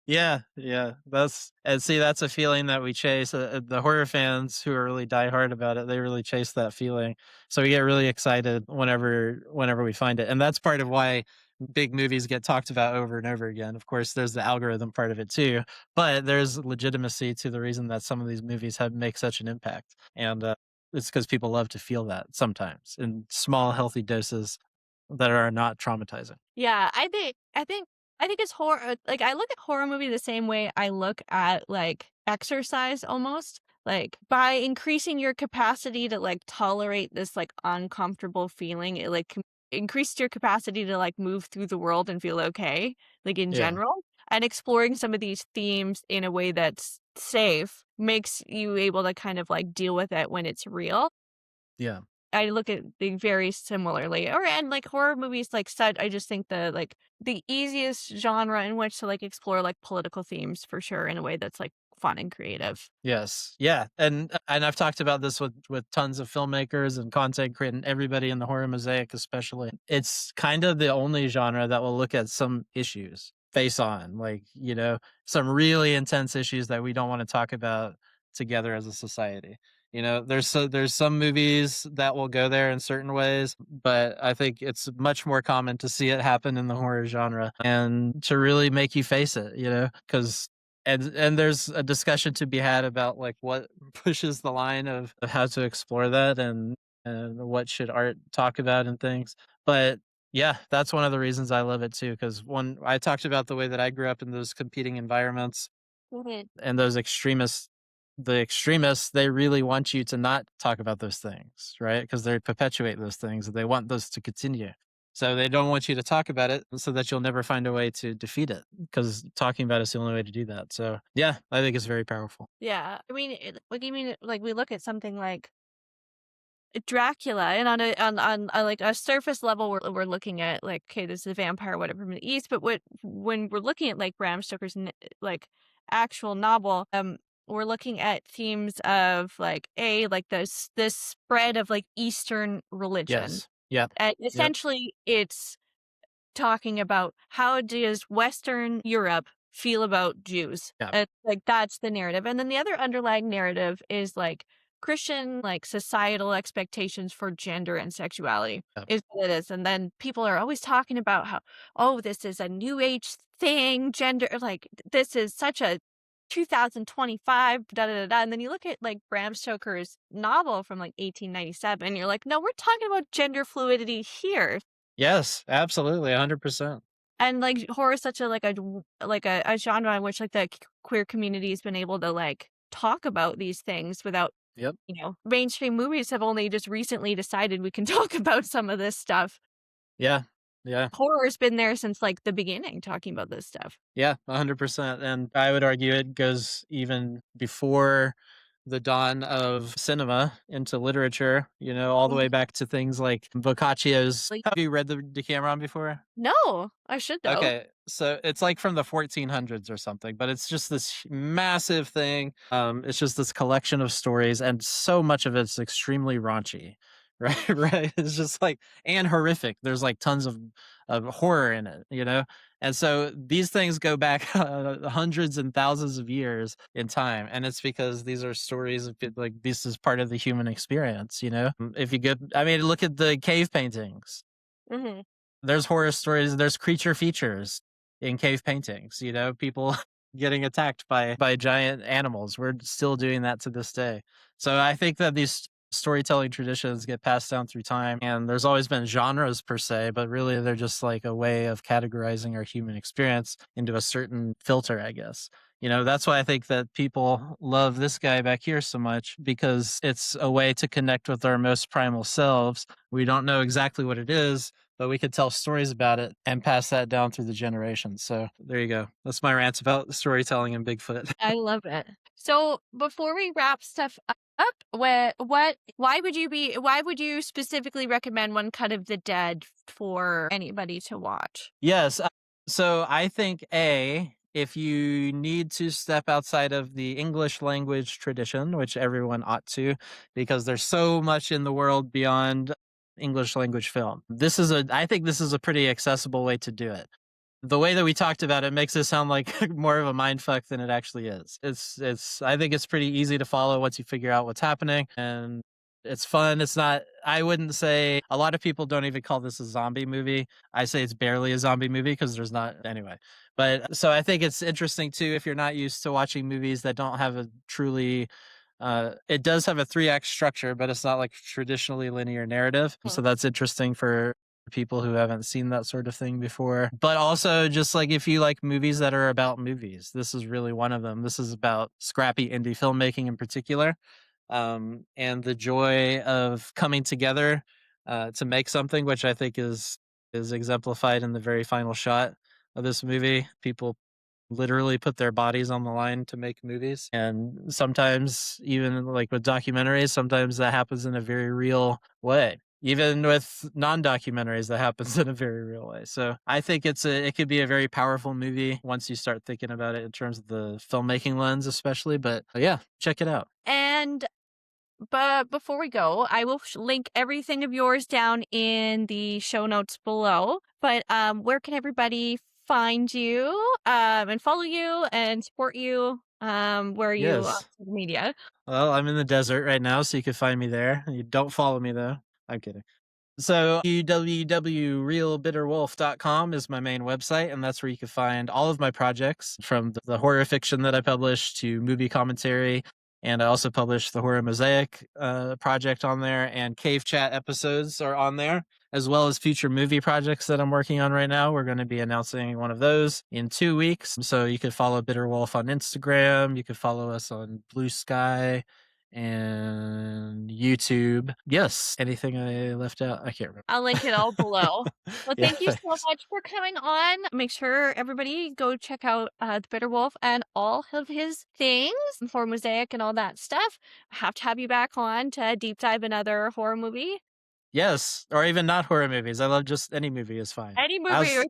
Yeah, yeah, that's a feeling that we chase, the horror fans who are really diehard about it, they really chase that feeling, so we get really excited whenever we find it, and that's part of why big movies get talked about over and over again. Of course, there's the algorithm part of it too, but there's legitimacy to the reason that some of these movies have make such an impact, and, it's because people love to feel that sometimes in small, healthy doses that are not traumatizing. Yeah, I think it's horror like, I look at horror movie the same way I look at, like, exercise almost. Like, by increasing your capacity to, like, tolerate this, like, uncomfortable feeling, it, like, increased your capacity to, like, move through the world and feel okay, like, in Yeah, general, and exploring some of these themes in a way that's safe makes you able to kind of, like, deal with it when it's real. yeah. I look at the very similarly, or and like horror movies, like such. I just think the easiest genre in which to like explore like political themes for sure in a way that's like fun and creative. Yes. Yeah, and I've talked about this with tons of filmmakers and content creating everybody in the horror mosaic especially. It's kind of the only genre that will look at some issues face on, like, some really intense issues that we don't wanna talk about together as a society. There's some movies that will go there in certain ways, but I think it's much more common to see it happen in the horror genre and to really make you face it, because and there's a discussion to be had about, like, what pushes the line of how to explore that and what should art talk about and things. But, yeah, that's one of the reasons I love it too. Because one I talked about the way that I grew up in those competing environments Mhm. and those extremists, they really want you to not talk about those things, right? Because they perpetuate those things, they want those to continue. So they don't want you to talk about it so that you'll never find a way to defeat it, because talking about it's the only way to do that. So, yeah, I think it's very powerful. Yeah, I mean, like we look at something like Dracula, and like a surface level, we're looking at like, okay, this is a vampire, whatever from the East. But when we're looking at like Bram Stoker's like actual novel, we're looking at themes of like like this spread of like Eastern religion. Yes. Yeah. And Yep. essentially, it's talking about how does Western Europe feel about Jews? Yeah. Like that's the narrative. And then the other underlying narrative is like Christian like societal expectations for gender and sexuality Yeah. is what it is. And then people are always talking about how, oh, this is a new age thing, gender like this is such a 2025 da da da da. And then you look at like Bram Stoker's novel from like 1897, and you're like, no, we're talking about gender fluidity here. Yes, absolutely, 100%. And, like, horror is such a, like a genre in which, like, the queer community has been able to, like, talk about these things without Yep. mainstream movies have only just recently decided we can talk about some of this stuff. Yeah. Yeah. Horror's been there since, like, the beginning talking about this stuff. Yeah, 100%, and I would argue it goes even before the dawn of cinema into literature, all the way Mhm. back to things like Boccaccio's. Like, Have you read the Decameron before? no, I should though. Okay, so it's, like, from the 1400s or something, but it's just this massive thing, it's just this collection of stories, and so much of it's extremely raunchy, right? Right? It's just, like, and horrific, there's, like, tons of horror in it, And so these things go back, hundreds and thousands of years in time, and it's because these are stories of like, this is part of the human experience. If you get I mean, look at the cave paintings. Mhm. There's horror stories, there's creature features in cave paintings, people getting attacked by giant animals. We're still doing that to this day. So I think that these storytelling traditions get passed down through time, and there's always been genres per se, but really they're just like a way of categorizing our human experience into a certain filter, I guess. That's why I think that people love this guy back here so much, because it's a way to connect with our most primal selves. We don't know exactly what it is, but we could tell stories about it and pass that down through the generations. So there you go. That's my rant about storytelling and Bigfoot. I love it. So before we wrap stuff up, why would you specifically recommend One Cut of the Dead for anybody to watch? Yes. So I think if you need to step outside of the English language tradition, which everyone ought to, because there's so much in the world beyond English language film. I think this is a pretty accessible way to do it. The way that we talked about it makes it sound like more of a mind fuck than it actually is. I think it's pretty easy to follow once you figure out what's happening, and it's fun. It's not, I wouldn't say, a lot of people don't even call this a zombie movie. I say it's barely a zombie movie because there's not, anyway. But so I think it's interesting too if you're not used to watching movies that don't have a truly it does have a three-act structure, but it's not like traditionally linear narrative. So Mhm. that's interesting for people who haven't seen that sort of thing before. But also, just like if you like movies that are about movies, this is really one of them. This is about scrappy indie filmmaking in particular, and the joy of coming together to make something, which I think is exemplified in the very final shot of this movie. People literally put their bodies on the line to make movies. And sometimes, even like with documentaries, sometimes that happens in a very real way. Even with non-documentaries, that happens in a very real way. So I think it could be a very powerful movie once you start thinking about it in terms of the filmmaking lens, especially. But yeah, check it out. And but before we go, I will link everything of yours down in the show notes below. But where can everybody find you and follow you and support you? Where are you on Yes. social media? Well, I'm in the desert right now, so you can find me there. You don't follow me though. I'm kidding. So www.realbitterwolf.com is my main website, and that's where you can find all of my projects, from the horror fiction that I publish to movie commentary. And I also publish the Horror Mosaic project on there, and Cave Chat episodes are on there, as well as future movie projects that I'm working on right now. We're going to be announcing one of those in 2 weeks. So you could follow Bitterwolf on Instagram. You could follow us on Blue Sky and YouTube. Yes. Anything I left out? I can't I'll link it all below. remember. Well, Yeah, thank you so thanks. much for coming on. Make sure everybody go check out the Bitter Wolf and all of his things for Mosaic and all that stuff. I have to have you back on to deep dive another horror movie. Yes, or even not horror movies. I love just any movie is fine. Any movie, or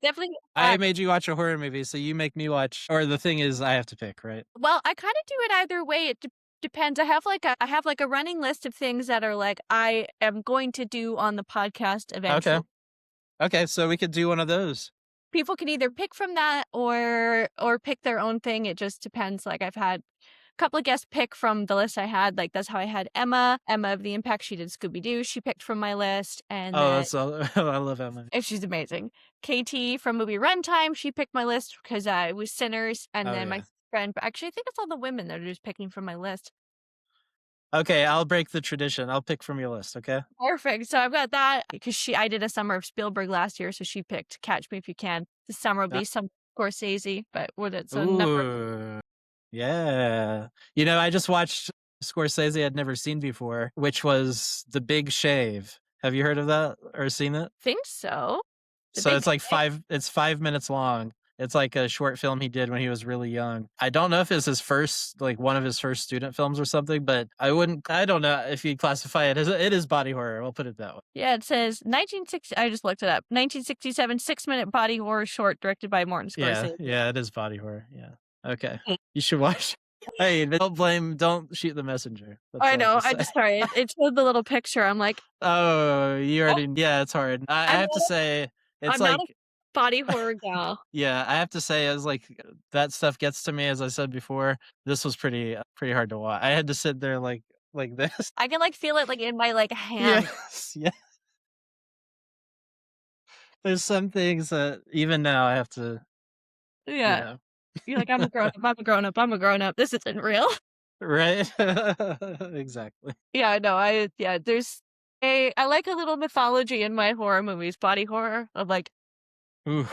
definitely. I made you watch a horror movie, so you make me watch. Or the thing is, I have to pick, right? Well, I kind of do it either way. It depends. I have like a running list of things that are like I am going to do on the podcast Okay. eventually. Okay, so we could do one of those. People can either pick from that or pick their own thing. It just depends. Like I've had a couple of guests pick from the list I had. Like that's how I had Emma of the Impact. She did Scooby Doo. She picked from my list, and Oh, then that's all. I love Emma. and she's amazing. KT from Movie Runtime. She picked my list because I was Sinners, and Oh then my yeah. friend. But actually, I think it's all the women that are just picking from my list. Okay, I'll break the tradition. I'll pick from your list. Okay. Perfect. So I've got that because I did a summer of Spielberg last year, so she picked Catch Me If You Can. This summer will Uh, be some Scorsese, but what it's a number. Ooh, yeah. I just watched Scorsese I'd never seen before, which was The Big Shave. Have you heard of that or seen it? Think so. The So big it's like it's 5 minutes long. It's like a short film he did when he was really young. I don't know if it's his first, like one of his first student films or something, but I don't know if you'd classify it as, it is body horror. We'll put it that way. Yeah, it says 1960. I just looked it up. 1967 6-minute body horror short directed by Martin Yeah, Scorsese. yeah, it is body horror. Yeah. Okay. You should watch. Hey, don't shoot the messenger. That's I all I have know. to I say. just sorry. It showed the little picture. I'm like, Oh, you oh, already, yeah, it's hard. I I'm have to not. say, it's I'm not a like, body horror gal. yeah, I have to say, as like that stuff gets to me, as I said before, this was pretty hard to watch. I had to sit there like this. I can like feel it like in my like hand. Yes, yeah. There's some things that even now I have to, you Yeah. know. You're like, "I'm a grown up, I'm a grown up, I'm a grown up. This isn't real." Right? Exactly. Yeah, no, I like a little mythology in my horror movies, body horror of, like, Ooh,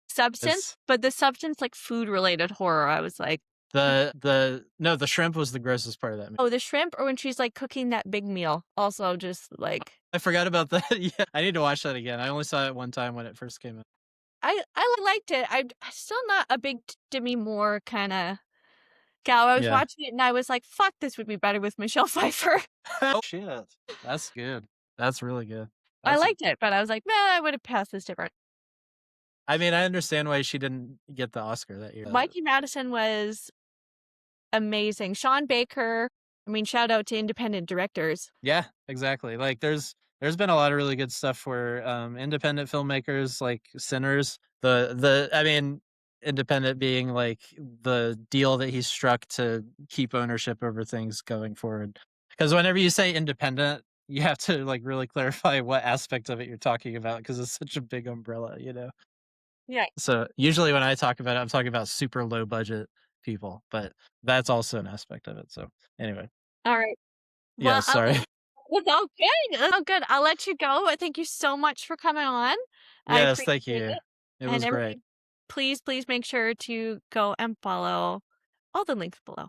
substance, it's but the substance, like, food-related horror, I was like, the no, the shrimp was the grossest part of that movie. "Oh, the shrimp," or when she's, like, cooking that big meal, also just, like I forgot about that. Yeah, I need to watch that again. I only saw it one time when it first came out. I liked it. I'm still not a big Demi Moore kinda gal. I was Yeah. watching it and I was like, "Fuck, this would be better with Michelle Pfeiffer." Oh, shit. That's good. That's really good. I That's a liked it, but I was like, "Nah, I would have passed this different." I mean, I understand why she didn't get the Oscar that year. Mikey Madison was amazing. Sean Baker, I mean, shout out to independent directors. Yeah, exactly. Like there's been a lot of really good stuff for independent filmmakers like Sinners. The I mean independent being like the deal that he struck to keep ownership over things going forward. Because whenever you say independent, you have to like really clarify what aspect of it you're talking about because it's such a big umbrella, you know. Yeah. So usually when I talk about it, I'm talking about super low budget people, but that's also an aspect of it. So anyway, Alright. yeah, Well, sorry. it's all good. It's all good. I'll let you go, but thank you so much for coming on. I Yes, appreciate thank you. it. It And was great. everybody, please, please make sure to go and follow all the links below.